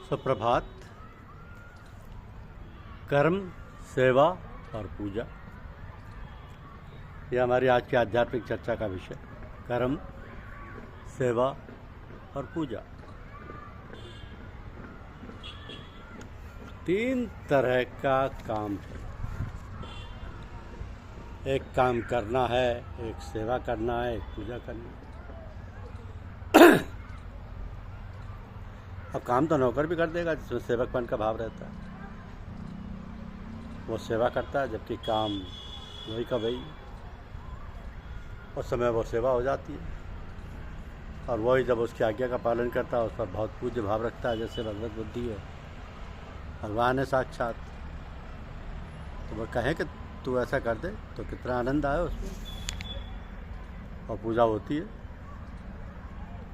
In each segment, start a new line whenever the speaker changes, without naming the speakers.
सुप्रभात। कर्म, सेवा और पूजा, यह हमारी आज की आध्यात्मिक चर्चा का विषय। कर्म, सेवा और पूजा, तीन तरह का काम है। एक काम करना है, एक सेवा करना है, एक पूजा करना है। अब काम तो नौकर भी कर देगा जिसमें सेवकपन का भाव रहता है, वो सेवा करता है, जबकि काम वही का वही, उस समय वो सेवा हो जाती है। और वही जब उसकी आज्ञा का पालन करता है उस पर बहुत पूज्य भाव रखता है, जैसे भगवत बुद्धि है, भगवान है साक्षात। तो वह कहें कि तू ऐसा कर दे तो कितना आनंद आए उसमें, और पूजा होती है,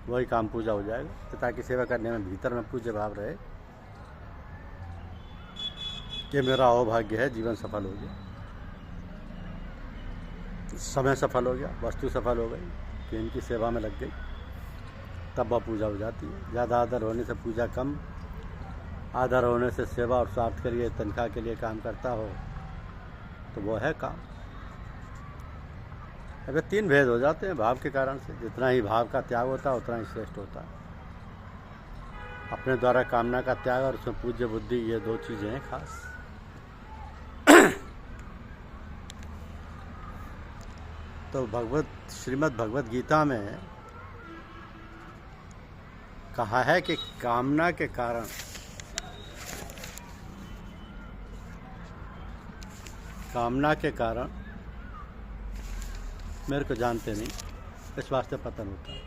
वही काम पूजा हो जाएगा। तो ताकि सेवा करने में भीतर में पूज्य भाव रहे कि मेरा अहोभाग्य है, जीवन सफल हो गया, समय सफल हो गया, वस्तु सफल हो गई कि इनकी सेवा में लग गई, तब वह पूजा हो जाती है। ज़्यादा आदर होने से पूजा कम, आदर होने से सेवा और स्वार्थ के लिए, तनख्वाह के लिए काम करता हो तो वो है काम। अगर तीन भेद हो जाते हैं भाव के कारण से। जितना ही भाव का त्याग होता है उतना ही श्रेष्ठ होता है। अपने द्वारा कामना का त्याग और उसमें पूज्य बुद्धि, ये दो चीज़ें हैं खास। तो श्रीमद् भगवत गीता में कहा है कि कामना के कारण मेरे को जानते नहीं, इस वास्ते पतन होता है।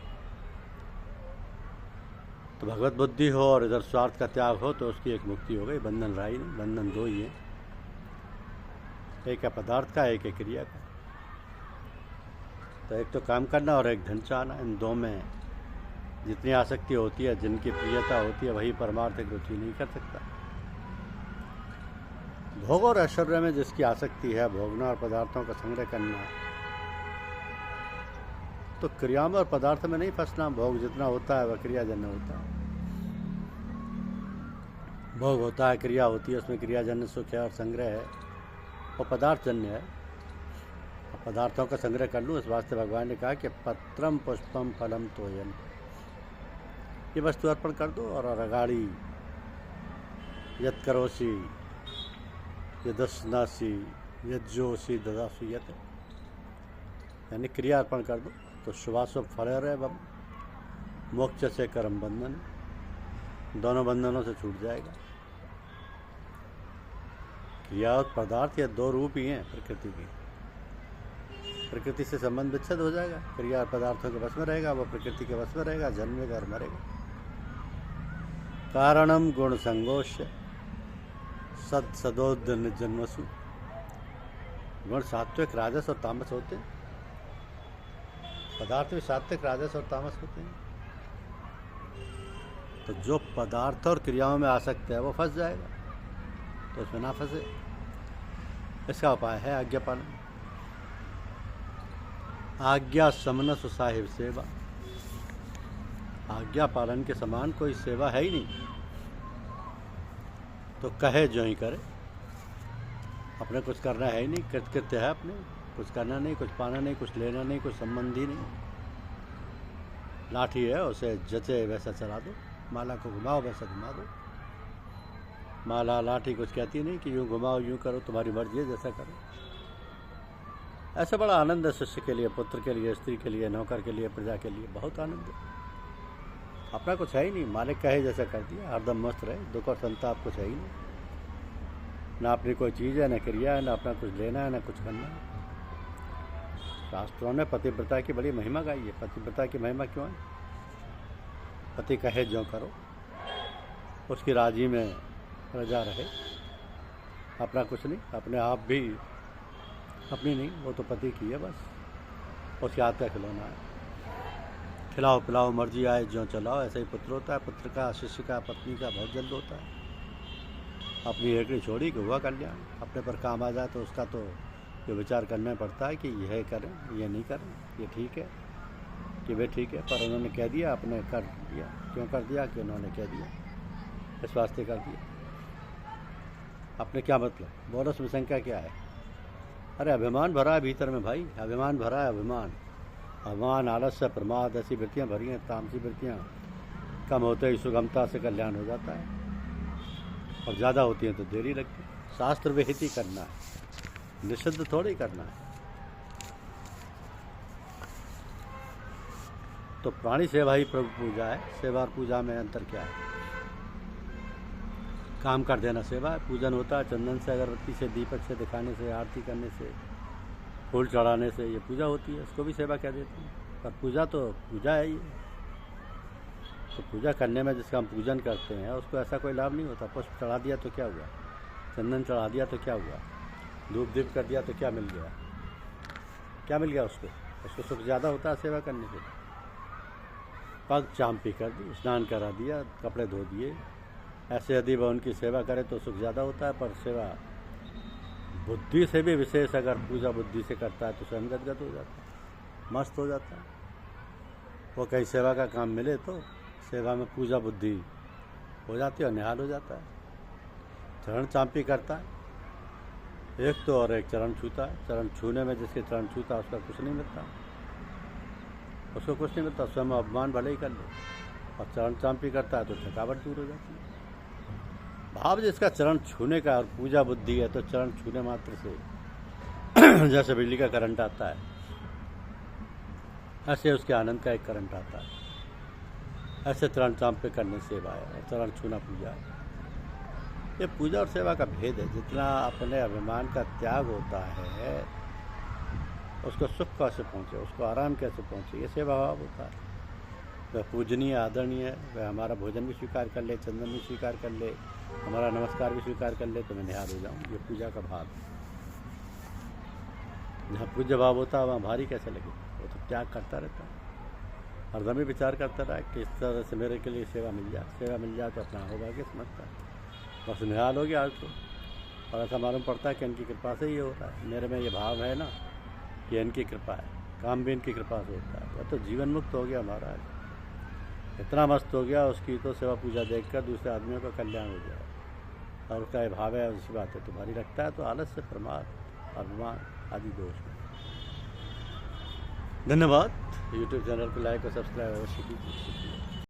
तो भगवत बुद्धि हो और इधर स्वार्थ का त्याग हो तो उसकी एक मुक्ति हो गई। बंधन रहा ही नहीं। बंधन दो ही है, एक है पदार्थ का, एक है क्रिया का। तो एक तो काम करना और एक धन चाहना। इन दो में जितनी आसक्ति होती है, जिनकी प्रियता होती है, वही परमार्थिक रुचि नहीं कर सकता। भोग और ऐश्वर्य में जिसकी आसक्ति है, भोगना और पदार्थों का संग्रह करना, तो क्रिया में और पदार्थ में नहीं फंसना। भोग जितना होता है वह क्रियाजन्य होता है। भोग होता है, क्रिया होती है, उसमें क्रियाजन्य सुख है और संग्रह है, और पदार्थजन्य है। पदार्थों का संग्रह कर लूँ, इस वास्ते भगवान ने कहा कि पत्रम पुष्पम फलम तोयन, ये वस्तु अर्पण कर दो। और अगाड़ी यत करोसी यदस्नासी यज्जोसी ददासी यत, यानी क्रिया अर्पण कर दो तो शुभाशुभ फल रहे बम मोक्ष से कर्म बंधन, दोनों बंधनों से छूट जाएगा। क्रिया और पदार्थ ये दो रूप ही हैं प्रकृति की। प्रकृति से संबंध विच्छेद हो जाएगा, क्रिया और पदार्थों के वश में रहेगा, वो प्रकृति के वश में रहेगा, जन्मेगा और मरेगा। कारणम गुण संगोष्य सदोदन जन्मसु। गुण सात्विक, राजस और तामस होते हैं। पदार्थ भी सात्विक, राजस और तामस होते हैं। तो जो पदार्थ और क्रियाओं में आसक्त है वो फंस जाएगा, तो उसमें ना फंसे। इसका उपाय है आज्ञा पालन। आज्ञा समनस साहिब सेवा। आज्ञा पालन के समान कोई सेवा है ही नहीं। तो कहे जो ही करे, अपने कुछ करना है ही नहीं, कृत्य है अपने, कुछ करना नहीं, कुछ पाना नहीं, कुछ लेना नहीं, कुछ संबंध ही नहीं। लाठी है, उसे जचे वैसा चला दो, माला को घुमाओ वैसा घुमा दो। माला लाठी कुछ कहती नहीं कि यूँ घुमाओ, यूँ करो, तुम्हारी मर्जी है, जैसा करो। ऐसा बड़ा आनंद है शिष्य के लिए, पुत्र के लिए, स्त्री के लिए, नौकर के लिए, प्रजा के लिए, बहुत आनंद है। अपना कुछ है ही नहीं, मालिक कहे जैसा कर दिया, हरदम मस्त रहे, दुख और संताप कुछ है ही नहीं। ना अपनी कोई चीज़ है, ना क्रिया है, ना अपना कुछ लेना है, ना कुछ करना है। शास्त्रों ने पतिव्रता की बड़ी महिमा गाई है। पतिव्रता की महिमा क्यों है? पति कहे जो करो, उसकी राजी में प्रजा रहे, अपना कुछ नहीं, अपने आप भी अपनी नहीं, वो तो पति की है बस, उसके हाथ का खिलौना है। खिलाओ पिलाओ, मर्जी आए जो चलाओ, ऐसा ही पुत्र होता है। पुत्र का, शिष्य का, पत्नी का बहुत जल्द होता है। अपनी हेकड़ी छोड़ी कि हुआ कल्याण। अपने पर काम आ जाए तो उसका तो ये विचार करना पड़ता है कि यह करें, ये नहीं करें, ये ठीक है कि वे ठीक है, पर उन्होंने कह दिया, अपने कर दिया। क्यों कर दिया? कि उन्होंने कह दिया। इस वास्ते कर दिया। आपने क्या मतलब, बोनस में संख्या क्या है? अरे अभिमान भरा है भीतर में भाई, अभिमान भरा है, अभिमान, आलस्य, प्रमाद, ऐसी वृत्तियाँ भरी हैं। तामसी वृत्तियाँ कम होते ही सुगमता से कल्याण हो जाता है, और ज़्यादा होती हैं तो देरी लगती है। शास्त्र विहित ही करना है, निषिद्ध थोड़ी ही करना है। तो प्राणी सेवा ही प्रभु पूजा है। सेवा और पूजा में अंतर क्या है? काम कर देना सेवा है, पूजन होता है चंदन से, अगरबत्ती से, दीपक से दिखाने से, आरती करने से, फूल चढ़ाने से, ये पूजा होती है। उसको भी सेवा कह देते हैं। पर पूजा तो पूजा है ये। तो पूजा करने में जिसका हम पूजन करते हैं उसको ऐसा कोई लाभ नहीं होता। पुष्प चढ़ा दिया तो क्या हुआ, चंदन चढ़ा दिया तो क्या हुआ, धूप दीप कर दिया तो क्या मिल गया? क्या मिल गया उसको सुख ज़्यादा होता है सेवा करने से। पग चांपी कर दी, स्नान करा दिया, कपड़े धो दिए, ऐसे यदि वह उनकी सेवा करे तो सुख ज़्यादा होता है। पर सेवा बुद्धि से भी विशेष अगर पूजा बुद्धि से करता है तो स्वयं गदगद हो जाता है, मस्त हो जाता है। वो कहीं सेवा का काम मिले तो सेवा में पूजा बुद्धि हो जाती है और निहाल हो जाता है। चरण चांपी करता है एक तो, और एक चरण छूता है। चरण छूने में जिसके चरण छूता उसका कुछ नहीं मिलता, उसको कुछ नहीं मिलता। स्वयं अपमान भले ही कर ले, और चरण चांपी करता है तो थकावट दूर हो जाती है। भाव जिसका चरण छूने का और पूजा बुद्धि है तो चरण छूने मात्र से जैसे बिजली का करंट आता है, ऐसे उसके आनंद का एक करंट आता है। ऐसे चरण चांपे करने सेवा है, और चरण छूना पूजा है। ये पूजा और सेवा का भेद है। जितना अपने अभिमान का त्याग होता है उसको सुख कैसे पहुँचे, उसको आराम कैसे पहुँचे, ये सेवा भाव होता है। वह पूजनीय, आदरणीय है। वह हमारा भोजन भी स्वीकार कर ले, चंदन भी स्वीकार कर ले, हमारा नमस्कार भी स्वीकार कर ले तो मैं निहाल हो जाऊँ। ये पूजा का भाव है। जहाँ पूज्य भाव होता है वहाँ भारी कैसे लगे? वो तो त्याग करता रहता है, हरदम ही विचार करता रहा कि इस तरह से मेरे के लिए सेवा मिल जाए तो अपना होगा कि समझता है। बस निहाल हो गया आज तो। और ऐसा मालूम पड़ता है कि इनकी कृपा से ही हो रहा है। मेरे में ये भाव है ना कि इनकी कृपा है, काम भी इनकी कृपा से होता है। तो जीवन मुक्त हो गया हमारा, इतना मस्त हो गया उसकी तो सेवा पूजा देखकर दूसरे आदमियों का कल्याण हो गया। और उसका ये भाव है, उसकी बात है तो भारी लगता है तो आलस्य, प्रमाद, अभिमान आदि दोष है। धन्यवाद। यूट्यूब चैनल को लाइक और सब्सक्राइब अवश्य कीजिए।